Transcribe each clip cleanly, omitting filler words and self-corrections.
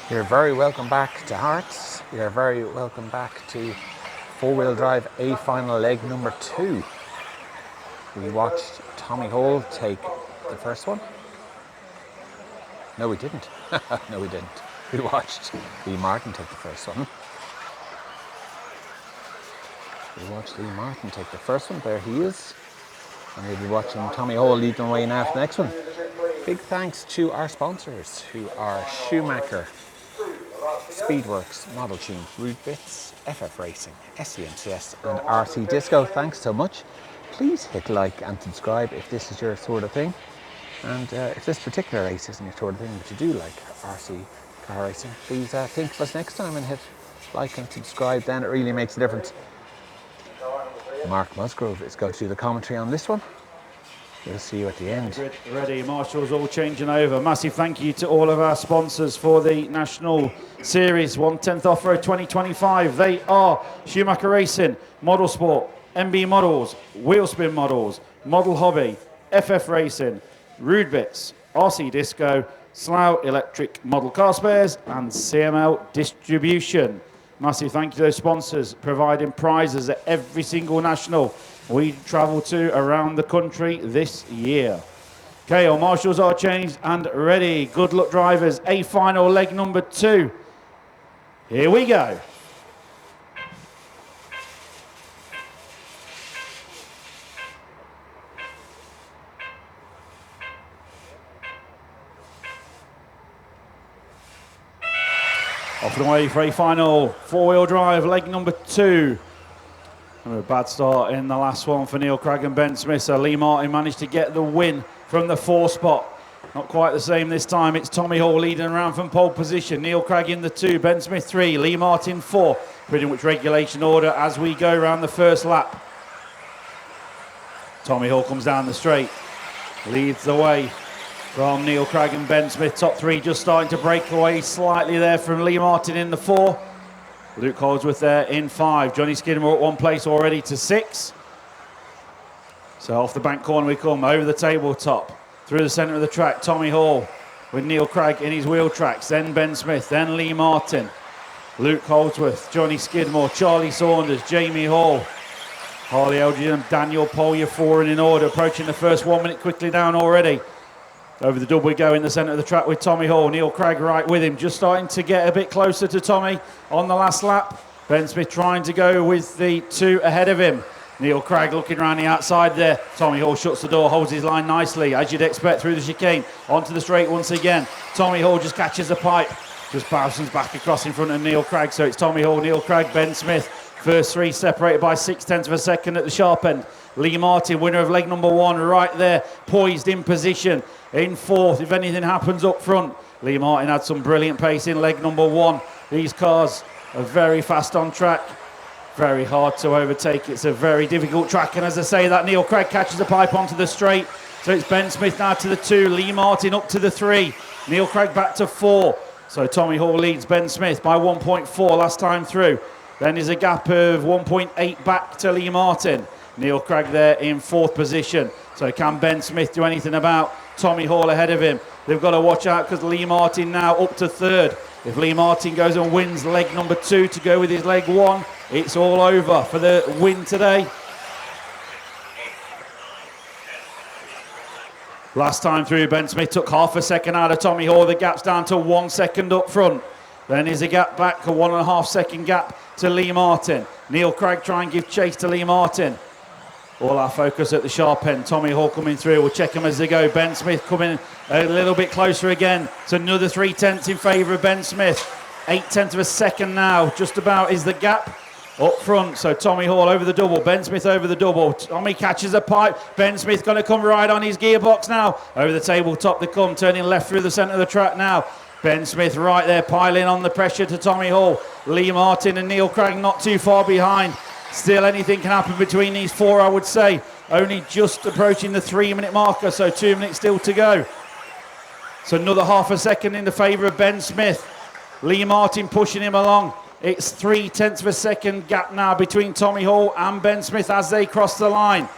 You're very welcome back to Herts. You're very welcome back to four-wheel drive A final leg number 2. We watched Tommy Hole take the first one. No, we didn't. No, we didn't. We watched Lee Martin take the first one. We watched Lee Martin take the first one. There he is. And we'll be watching Tommy Hole leading away now for the next one. Big thanks to our sponsors, who are Schumacher, Speedworks, Model Tune, Root Bits, FF Racing, SEMCS and RC Disco. Thanks so much. Please hit like and subscribe if this is your sort of thing. And if this particular race isn't your sort of thing, but you do like RC car racing, please think of us next time and hit like and subscribe. Then it really makes a difference. Mark Musgrove is going to do the commentary on this one. We'll see you at the end. Ready, marshals all changing over. Massive thank you to all of our sponsors for the National Series 1/10th Offroad 2025. They are Schumacher Racing, Model Sport, MB Models, Wheelspin Models, Model Hobby, FF Racing, Rude Bits, RC Disco, Slough Electric Model Car Spares and CML Distribution. Massive thank you to those sponsors providing prizes at every single national we travel to around the country this year. Okay, our marshals are changed and ready. Good luck, drivers. A final leg number 2. Here we go. Off and away for a final four-wheel drive leg number 2. And a bad start in the last one for Neil Craig and Ben Smith. So Lee Martin managed to get the win from the 4 spot. Not quite the same this time. It's Tommy Hall leading around from pole position. Neil Craig in the 2, Ben Smith 3, Lee Martin 4. Pretty much regulation order as we go around the first lap. Tommy Hall comes down the straight, leads the way from Neil Craig and Ben Smith. Top 3 just starting to break away slightly there from Lee Martin in the 4. Luke Holdsworth there in 5. Johnny Skidmore at 1 place already to 6. So off the bank corner we come, over the tabletop, through the centre of the track. Tommy Hall with Neil Craig in his wheel tracks, then Ben Smith, then Lee Martin, Luke Holdsworth, Johnny Skidmore, Charlie Saunders, Jamie Hall, Harley Elgin and Daniel Polyer 4 in order, approaching the first 1 minute quickly down already. Over the double we go in the centre of the track with Tommy Hall. Neil Craig right with him, just starting to get a bit closer to Tommy on the last lap. Ben Smith trying to go with the 2 ahead of him. Neil Craig looking around the outside there. Tommy Hall shuts the door, holds his line nicely, as you'd expect, through the chicane. Onto the straight once again. Tommy Hall just catches the pipe. Just bounces back across in front of Neil Craig. So it's Tommy Hall, Neil Craig, Ben Smith. First 3 separated by 0.6 of a second at the sharp end. Lee Martin, winner of leg number 1, right there, poised in position. In 4th, if anything happens up front. Lee Martin had some brilliant pace in leg number 1. These cars are very fast on track. Very hard to overtake. It's a very difficult track. And as I say that, Neil Craig catches the pipe onto the straight. So it's Ben Smith now to the 2. Lee Martin up to the 3. Neil Craig back to 4. So Tommy Hall leads Ben Smith by 1.4 last time through. Then there's a gap of 1.8 back to Lee Martin. Neil Craig there in 4th position. So can Ben Smith do anything about Tommy Hall ahead of him? They've got to watch out because Lee Martin now up to 3rd. If Lee Martin goes and wins leg number 2 to go with his leg 1, it's all over for the win today. Last time through, Ben Smith took half a second out of Tommy Hall. The gap's down to 1 second up front. Then there's a gap back, a 1.5 second gap to Lee Martin. Neil Craig try and give chase to Lee Martin. All our focus at the sharp end. Tommy Hall coming through. We'll check him as they go. Ben Smith coming a little bit closer again. It's another 0.3 in favour of Ben Smith. 0.8 of a second now. Just about is the gap up front. So Tommy Hall over the double. Ben Smith over the double. Tommy catches a pipe. Ben Smith going to come right on his gearbox now. Over the tabletop they come. Turning left through the centre of the track now. Ben Smith right there piling on the pressure to Tommy Hall. Lee Martin and Neil Craig not too far behind. Still anything can happen between these 4, I would say. Only just approaching the 3-minute marker, so 2 minutes still to go. So another half a second in the favour of Ben Smith. Lee Martin pushing him along. It's 0.3 of a second gap now between Tommy Hall and Ben Smith as they cross the line.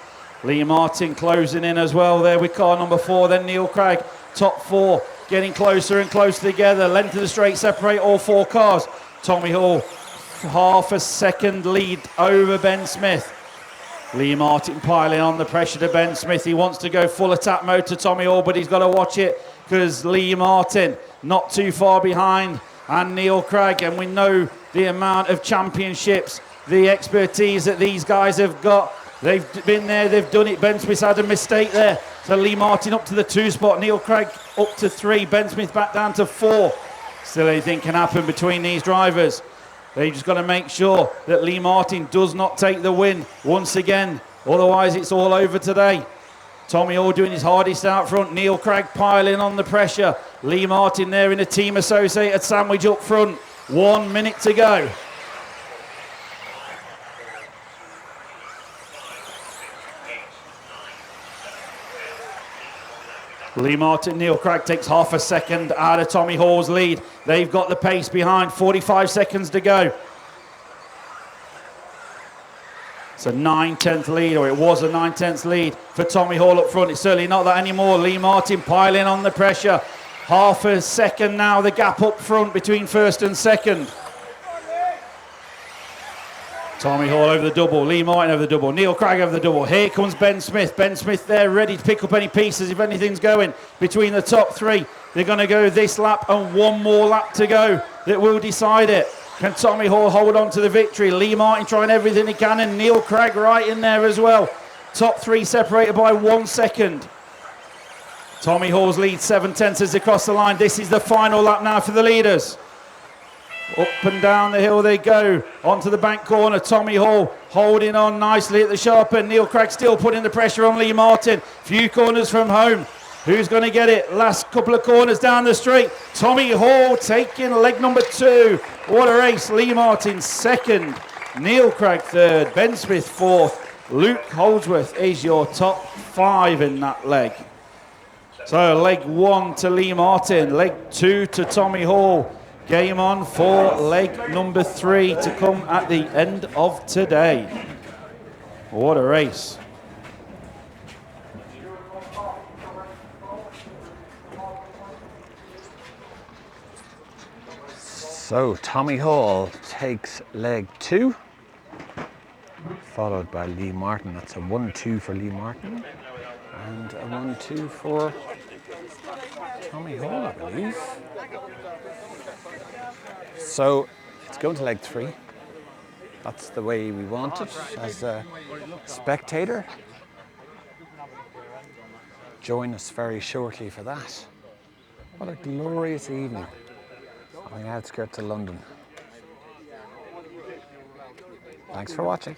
Lee Martin closing in as well there with car number 4. Then Neil Craig, top 4. getting closer and closer together. Length of the straight separate all 4 cars. Tommy Hall, half a second lead over Ben Smith. Lee Martin piling on the pressure to Ben Smith. He wants to go full attack mode to Tommy Hall, but he's got to watch it because Lee Martin not too far behind, and Neil Craig, and we know the amount of championships, the expertise that these guys have got. They've been there, they've done it. Ben Smith's had a mistake there. So Lee Martin up to the 2 spot, Neil Craig up to 3, Ben Smith back down to 4. Still anything can happen between these drivers. They just got to make sure that Lee Martin does not take the win once again. Otherwise, it's all over today. Tommy Hall doing his hardest out front. Neil Craig piling on the pressure. Lee Martin there in a team associated sandwich up front. 1 minute to go. Lee Martin, Neil Craig takes half a second out of Tommy Hall's lead. They've got the pace behind, 45 seconds to go. It's a 9/10 lead, or it was a 9/10 lead for Tommy Hall up front. It's certainly not that anymore. Lee Martin piling on the pressure. Half a second now, the gap up front between first and second. Tommy Hall over the double, Lee Martin over the double, Neil Craig over the double. Here comes Ben Smith. Ben Smith there ready to pick up any pieces if anything's going between the top 3. They're going to go this lap and 1 more lap to go that will decide it. Can Tommy Hall hold on to the victory? Lee Martin trying everything he can, and Neil Craig right in there as well. Top 3 separated by 1 second. Tommy Hall's lead 7/10 as across the line. This is the final lap now for the leaders. Up and down the hill they go, onto the bank corner. Tommy Hall holding on nicely at the sharp end. Neil Craig still putting the pressure on Lee Martin. Few corners from home. Who's going to get it? Last couple of corners down the straight. Tommy Hall taking leg number 2. What a race. Lee Martin second. Neil Craig third. Ben Smith fourth. Luke Holdsworth is your top 5 in that leg. So leg 1 to Lee Martin. Leg 2 to Tommy Hall. Game on for leg number 3 to come at the end of today. What a race. So Tommy Hall takes leg 2, followed by Lee Martin. That's a 1-2 for Leg Martin, and a 1-2 for Tommy Hall, I believe. So it's going to leg 3. That's the way we want it as a spectator. Join us very shortly for that. What a glorious evening on the outskirts of London. Thanks for watching.